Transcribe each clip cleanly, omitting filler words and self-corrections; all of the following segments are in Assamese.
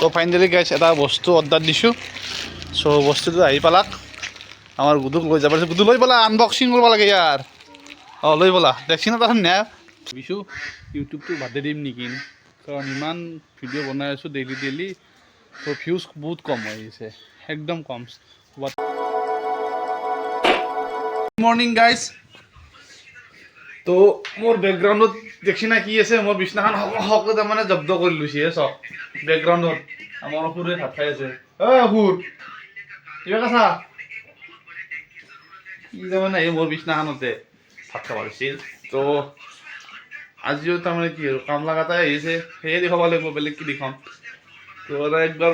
তো ফাইনেলি গাইছ এটা বস্তু অৰ্ডাৰ দিছোঁ। চ' বস্তুটো আহি পালাক, আমাৰ গুডুক লৈ যাব। গুডু লৈ ব'লা, আনবক্সিং কৰিব লাগে ইয়াৰ। অঁ লৈ ব'লা, দেখছি না তাৰখন নে ভাবিছোঁ ইউটিউবটো বাদে দিম নেকি, কাৰণ ইমান ভিডিঅ' বনাই আছোঁ ডেইলি। তো ভিউজ বহুত কম হৈ আহিছে, একদম কম। Good morning guys. তো মোৰ বেকগ্ৰাউণ্ডত দেখছি না কি আছে, মোৰ বিছনাখন সকলো তাৰমানে জব্দ কৰি লৈছে চব। বেকগ্ৰাউণ্ডত আমাৰ অসুৰে ভাত খাই আছে। অসুৰ কিবা কথা কি তাৰমানে এই মোৰ বিছনাখনতে ভাত খাব লাগিছিল। তো আজিও তাৰমানে কি আৰু কাম লগাটাই আহিছে, সেয়ে দেখাব লাগিব, বেলেগ কি দেখাম। তো একবাৰ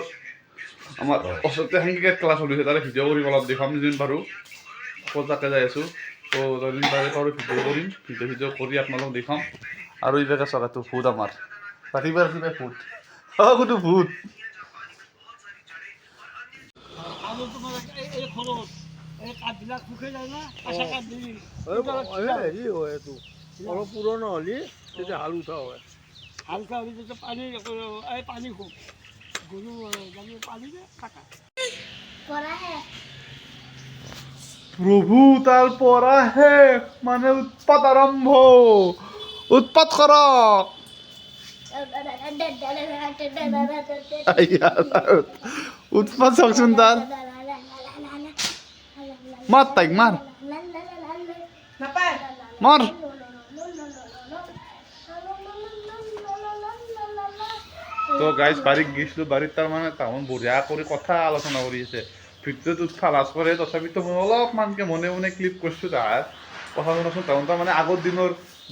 আমাৰ ওচৰতে সংগীত ক্লাছ চলিছে, তাৰে ভিডিঅ' কৰিব অলপ দেখাম যিমান পাৰোঁ। আকৌ তাকে যাই আছোঁ। তো যদি তাৰে পাৰোঁ ভিডিঅ' কৰিম, ভিডিঅ' কৰি আপোনালোকক দেখাম। আৰু এইভাগে চকাটো ভূত আমাৰ ৰাতিপুৱা ভূত। কোনটো ভূত হেৰি হয় এইটো অলপ পুৰণা হ'লে তেতিয়া হাল উঠা হয়। হালকা হ'লে তেতিয়া পানী এই পানী খুব গৰু পানী থাকা প্ৰভু তাৰ পৰা শেষ মানে উৎপাত আৰম্ভ। উৎপাত কৰক। উৎপাত চাওকচোন তাৰ। মাৰ তাইক মাৰ মাৰ। তো গাইজ বাৰীত গৈছিলোঁ, বাৰীত তাৰমানে তাহোন বঢ়িয়া কৰি কথা আলোচনা কৰি আছে। ভিডিঅ'ত উঠা লাজ কৰে, তথাপিতো মই অলপমানকৈ মনে মনে ক্লিপ কৰিছোঁ। তাহাৰ কথা শুনাচোন। তাহোন তাৰমানে আগৰ দিনৰ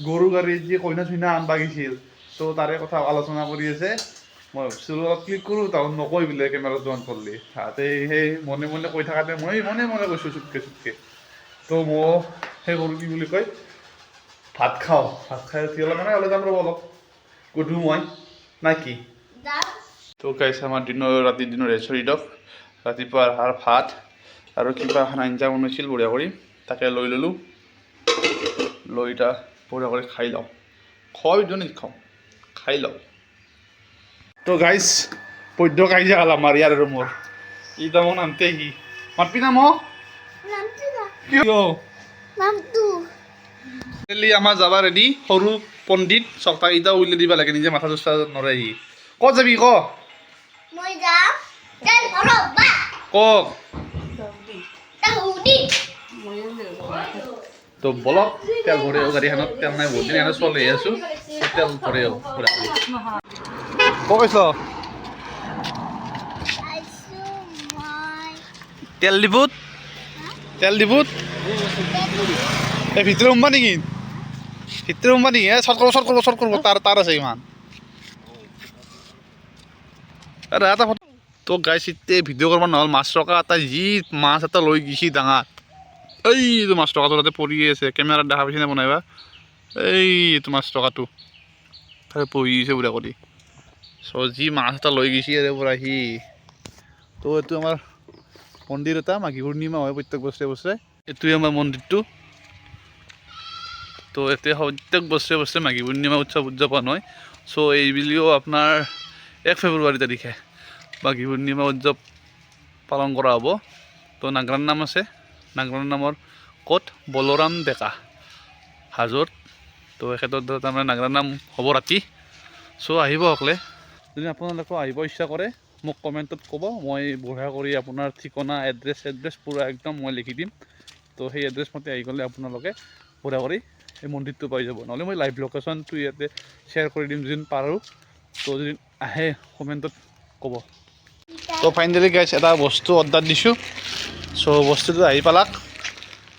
গৰু গাড়ীত যি কইনা চইনা আনবা গৈছিল, তো তাৰে কথা আলোচনা কৰি আছে। মই ভাবিছিলোঁ অলপ ক্লিক কৰোঁ, তাহোন নকয় বোলে কেমেৰাটো অন কৰিলে। তাহাঁতে সেই মনে মনে কৈ থাকাতে মই মনে মনে কৈছোঁ চুটকে চুটকে। তো মই সেই কৰোঁ, কি বুলি কয়, ভাত খাওঁ। ভাত খাই উঠি অলপ মানে ওলাই যাম ৰ'ব, অলপ গধূ মই না কি। তো গাইছ আমাৰ ৰাতিৰ দিনৰ ৰেচৰি দিয়ক। ৰাতিপুৱা আহাৰ ভাত আৰু কিবা এখন আঞ্জা বনাইছিল বঢ়িয়া কৰি, তাকে লৈ ল'লোঁ। লৈ এতিয়া বঢ়িয়া কৰি খাই লওঁ। খোৱা ভিডিঅ' নেদেখাওঁ, খাই লওঁ। তো গাইজ বৈদ্য কাজিয়া হ'ল আমাৰ ইয়াৰ আৰু মোৰ। ই তাৰমানে নামতে সি মাতবি না মোক কিয় আমাৰ যাবা ৰেডি। সৰু পণ্ডিত চকটা কেইটা উলিয়াই দিব লাগে, নিজে মাথা চোচা নৰে সি। ক'ত যাবি ক কক। তো বলক তেল ভৰে গাড়ীখনত, তেল নাই বহুত দিন এনে চলাই আছোঁ, তেল ভৰে পুৰা। ক'ত গৈছ? তেল ডিপুত। তেল ডিপুত এই ভিতৰত সোমবা নেকি? ভিতৰত সোমবা নেকি? চৰ্ট কৰিব তাৰ আছে ইমান। তো গাইছ এতিয়া ভিডিঅ' কৰিব নহ'ল, মাছ টকা এটা যি মাছ এটা লৈ গৈছি ডাঙৰ। এইটো মাছ টকাটো তাতে পৰি আছে, কেমেৰাত দেখা পাইছে নে বনাইবা? এইটো মাছ টকাটো তাতে পৰি আছে পুৰা কৰি। চ' যি মাছ এটা লৈ গৈছি ইয়াৰে পৰা সি। তো এইটো আমাৰ মন্দিৰ এটা মাঘী পূৰ্ণিমা হয় প্ৰত্যেক বছৰে বছৰে। এইটোৱে আমাৰ মন্দিৰটো। তো এতিয়া প্ৰত্যেক বছৰে বছৰে মাঘী পূৰ্ণিমা উৎসৱ উদযাপন হয়। চ' এইবুলিও আপোনাৰ 1 ফেব্ৰুৱাৰী তাৰিখে মাঘী পূৰ্ণিমা উৎসৱ পালন কৰা হ'ব। তো নাংৰাৰ নাম আছে, নাংৰাৰ নামৰ ক'ত বলোৰাম ডেকা হাজোত। তো এখেতৰ তাৰমানে নাংৰাৰ নাম হ'ব ৰাতি। চ' আহিব সকলে। যদি আপোনালোকেও আহিব ইচ্ছা কৰে মোক কমেণ্টত ক'ব, মই বঢ়িয়া কৰি আপোনাৰ ঠিকনা এড্ৰেছ পূৰা একদম মই লিখি দিম। তো সেই এড্ৰেছ মতে আহি গ'লে আপোনালোকে বঢ়িয়া কৰি এই মন্দিৰটো পাই যাব। নহ'লে মই লাইভ লোকেশ্যনটো ইয়াতে শ্বেয়াৰ কৰি দিম যদি পাৰোঁ। তো যদি আহে কমেণ্টত ক'ব। তো ফাইনেলি গাইছ এটা বস্তু অৰ্ডাৰ দিছোঁ। চ' বস্তুটো আহি পালাক,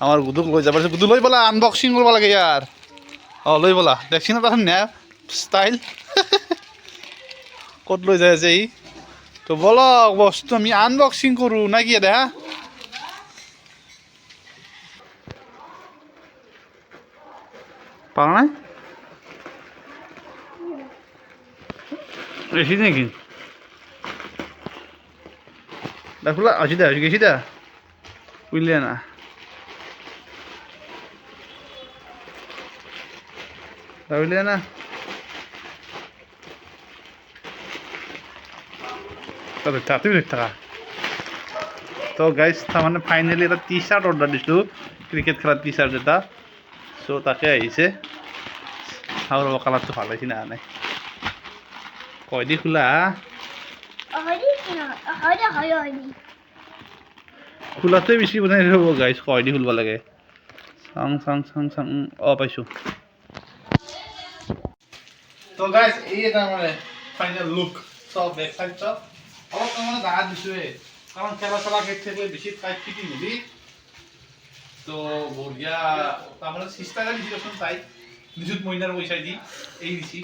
আমাৰ গুডুক লৈ যাব। গুডু লৈ ব'লা, আনবক্সিং কৰিব লাগে ইয়াৰ। অঁ লৈ ব'লা, দেখছি না তাৰখন নে ষ্টাইল। ক'ত লৈ যায় আছে ই। তো ব'লক বস্তু আমি আনবক্সিং কৰোঁ না কি দেখা। পাৰা নাই বেছি নেকি? দেখোলা আজি দে আজি গেছি দা উইলিয়া না উইলিয়া না। তুমি ধৰি থাকা তো গাইজ তাৰমানে ফাইনেলি এটা টি চাৰ্ট অৰ্ডাৰ দিছিলোঁ ক্ৰিকেট খেলাৰ টি চাৰ্ট এটা চ' তাকে আহিছে আৰু ৰ'ব কালাৰটো ভাল হৈছে না নাই কয় দি খোলা খোলাটোৱে বেছি বনাই ৰ'ব গাইজ কয় দি খুলিব লাগে চাং চাং চাং চাং অঁ পাইছোঁ তো গাইজ এই তাৰমানে ফাইনেল লুক চব বেক চাইড চব অলপ তাৰমানে জাগা দিছোঁৱে কাৰণ খেলা চেলা খেলি থাকিলে বেছি টাইট ফিটিং হ'লি তো বঢ়িয়া তাৰমানে চিষ্টাৰে দিছি দেচোন তাইক নিযুত মইনাৰ পইচা দি এই দিছি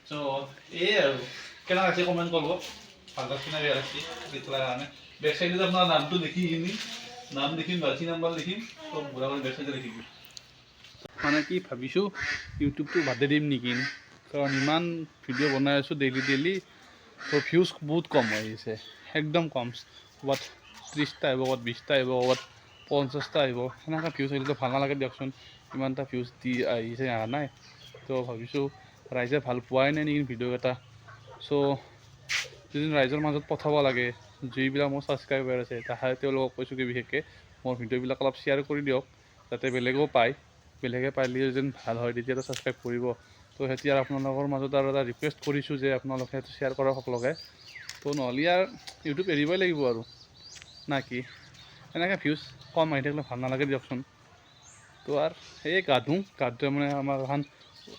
চ' এই আৰু কেনেকুৱা আছে কমেণ্ট কৰিব ভাল লাগছে না বেয়া লাগছে খেলাৰ কাৰণে বেক চাইডত আপোনাৰ নামটো লিখি কিনি নাম লিখিম বাল্টি নাম্বাৰ লিখিম তো বুঢ়া কৰি বেক চাইডে লিখিম মানে কি ভাবিছোঁ ইউটিউবটো বাদে দিম নেকি কাৰণ ইমান ভিডিঅ' বনাই আছোঁ ডেইলি তো ভিউজ বহুত কম হৈ আহিছে একদম কম ক'ৰবাত 30টা আহিব ক'ৰবাত 20টা আহিব ক'ৰবাত 50টা আহিব সেনেকৈ ভিউজ আহিলেতো ভাল নালাগে দিয়কচোন ইমানটা ভিউজ দি আহিছে অহা নাই তো ভাবিছোঁ ৰাইজে ভাল পোৱাই নাই নেকি ভিডিঅ'কেইটা চ' যদি ৰাইজৰ মাজত পঠাব লাগে যিবিলাক মোৰ ছাবস্ক্ৰাইবাৰ আছে তাহাঁতে তেওঁলোকক কৈছোঁ কি বিশেষকৈ মোৰ ভিডিঅ'বিলাক অলপ শ্বেয়াৰ কৰি দিয়ক যাতে বেলেগেও পায় বেলেগে পালে যেন ভাল হয় তেতিয়াতো ছাবস্ক্ৰাইব কৰিব তো এতিয়া আপোনালোকৰ মাজত আৰু এটা ৰিকুৱেষ্ট কৰিছোঁ যে আপোনালোকে সেইটো শ্বেয়াৰ কৰক সকলোকে তো নহ'লে আৰু ইউটিউব এৰিবই লাগিব আৰু না কি এনেকৈ ভিউজ কম আহি থাকিলে ভাল নালাগে দিয়কচোন তো আৰু এই গা ধুওঁ মানে আমাৰ এখন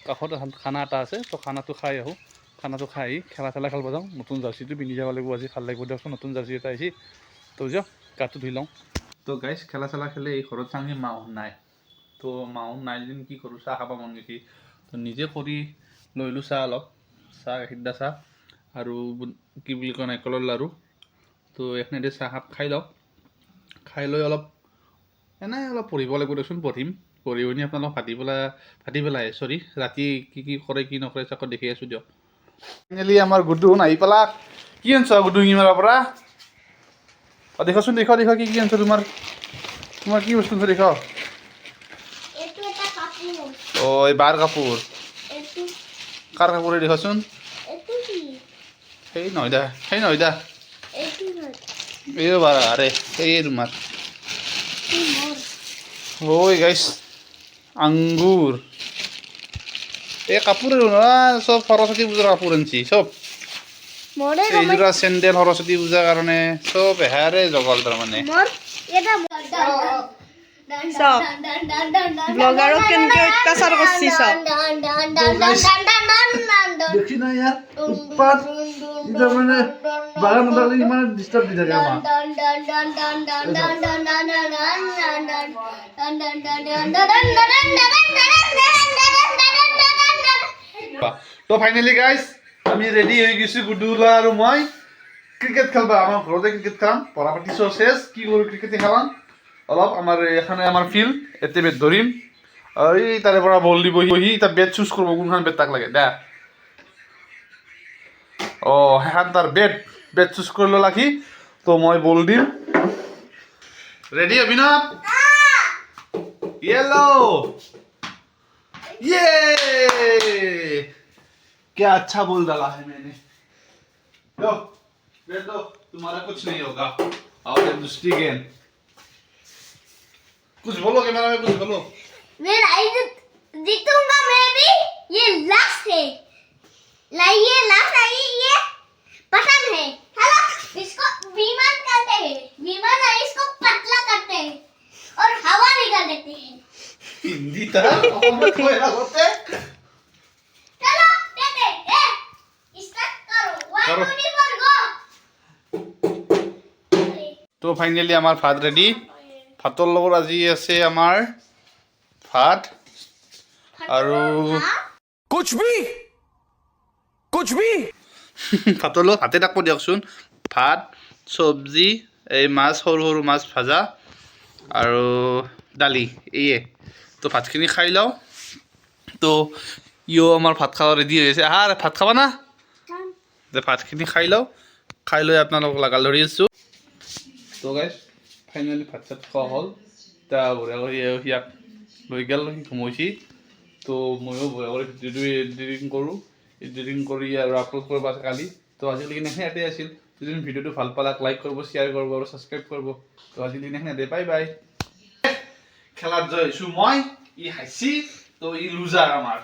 কাষত এখন খানা এটা আছে তো খানাটো খাই আহোঁ খানাটো খাই আহি খেলা খেলিব যাওঁ নতুন জাৰ্চিটো পিন্ধি যাব লাগিব আজি ভাল লাগিব দিয়কচোন নতুন জাৰ্চি এটা আহিছে তো যাওঁ গাটো ধুই লওঁ তো গাইজ খেলা খেলি এই ঘৰত চাওঁ মাউন নাই তো মাউন নাই যদি কি কৰোঁ চাহ খাব মন গৈছে তো নিজে কৰি লৈলোঁ চাহ অলপ চাহ গাখীৰ দিয়া চাহ আৰু কি বুলি কয় নাৰিকলৰ লাড়ু তো এইখিনিতে চাহ কাপ খাই লওঁ খাই লৈ অলপ এনেই অলপ পঢ়িব লাগিব দেচোন পঢ়ি শুনি আপোনালোক ভাটি পেলাই ৰাতি কি কৰে কি নকৰে চাকত দেখি আছোঁ দিয়ক ফাইনেলি আমাৰ গুডুন আহি পেলা কি আনছ গুডু ইমাৰৰ পৰা অঁ দেখোচোন দেখ কি আনছ তোমাৰ কি বস্তু আনছ দেখ অঁ এই বাৰ কাপোৰ কাৰ কাপোৰে দেখোচোন সেই নহয় দা এই বাৰ আৰে এই তোমাৰ ঐ গাইছ আঙ্গুৰ এই কাপোৰ চব সৰস্বতী পূজাৰ কাপোৰ আনছি চব এইযোৰা চেণ্ডেল সৰস্বতী পূজাৰ কাৰণে চব এহাৰে জগল তাৰমানে ব্লগাৰক কেনেকে অত্যাচাৰ কৰছি চব দেখি না ইয়াৰ উৎপাত তাৰমানে বাগান ওলালে ইমান ডিষ্টাৰ্ব দি থাকে আমাক তো ফাইনেলি গাইজ আমি ৰেডি হৈ গৈছোঁ গুডুলা আৰু মই ক্ৰিকেট খেলবা আমাৰ ঘৰতে ক্ৰিকেট খেলাম পঢ়া পাতি চব শেষ কি কৰোঁ ক্ৰিকেটে খেলাম অলপ আমাৰ এখানে আমাৰ ফিল্ড এতে বেট ধৰিম এই তাৰে পৰা বল দিবহি এতিয়া বেট চুজ কৰিব কোনখন বেট তাক লাগে দে অঁ সেইখন তাৰ বেট চুজ কৰি ল'লা সি তো মই বল দিম ৰেডি অভিনৱ येलो ये क्या अच्छा बोल डाला है मैंने लो बैठ दो तुम्हारा कुछ नहीं होगा आओ ये दूसरी गेंद कुछ बोलो कैमरा में कुछ बोलो मैं जीतूंगा मैं भी ये लास्ट है ये लास्ट है ये पसंद है हेलो इसको विमान कहते हैं विमान है इसको पतला करते हैं और हवा निकाल देते हैं हिंदी था कोई ना होते चलो देते स्टार्ट करो 1 2 3 4 गो তো ফাইনালি আমাৰ ভাত ৰেডি ভাতৰ লগত আজি আছে আমাৰ ভাত আৰু कुछ भी ভাতৰ লগত ভাতে থাকব দিয়কচোন ভাত চব্জি এই মাছ সৰু সৰু মাছ ভাজা আৰু দালি এয়ে তো ভাতখিনি খাই লওঁ তো ইও আমাৰ ভাত খাব ৰেডি হৈ আছে আহা ভাত খাবা না যে ভাতখিনি খাই লওঁ খাই লৈ আপোনালোকক লাগাল ধৰি আছোঁ তো গাইজ ফাইনেলি ভাত চাত খোৱা হ'ল এতিয়া বঢ়িয়া কৰি ইয়াক লৈ গ'ল সি ঘুমাইছি তো ময়ো বঢ়িয়া কৰি ভিডিঅ'টো এডিটিং কৰোঁ এডিটিং কৰি আৰু আপলোড কৰিব আছে কালি তো আজিলৈকে ইয়াতে আছিল যদি ভিডিঅ'টো ভাল পালাক লাইক কৰিব শ্বেয়াৰ কৰিব আৰু ছাবস্ক্ৰাইব কৰিব তো আজি দিন এখানে বাই বাই খেলাত জয় হৈছোঁ মই ই হাইছি তো ই লুজাৰ আমাৰ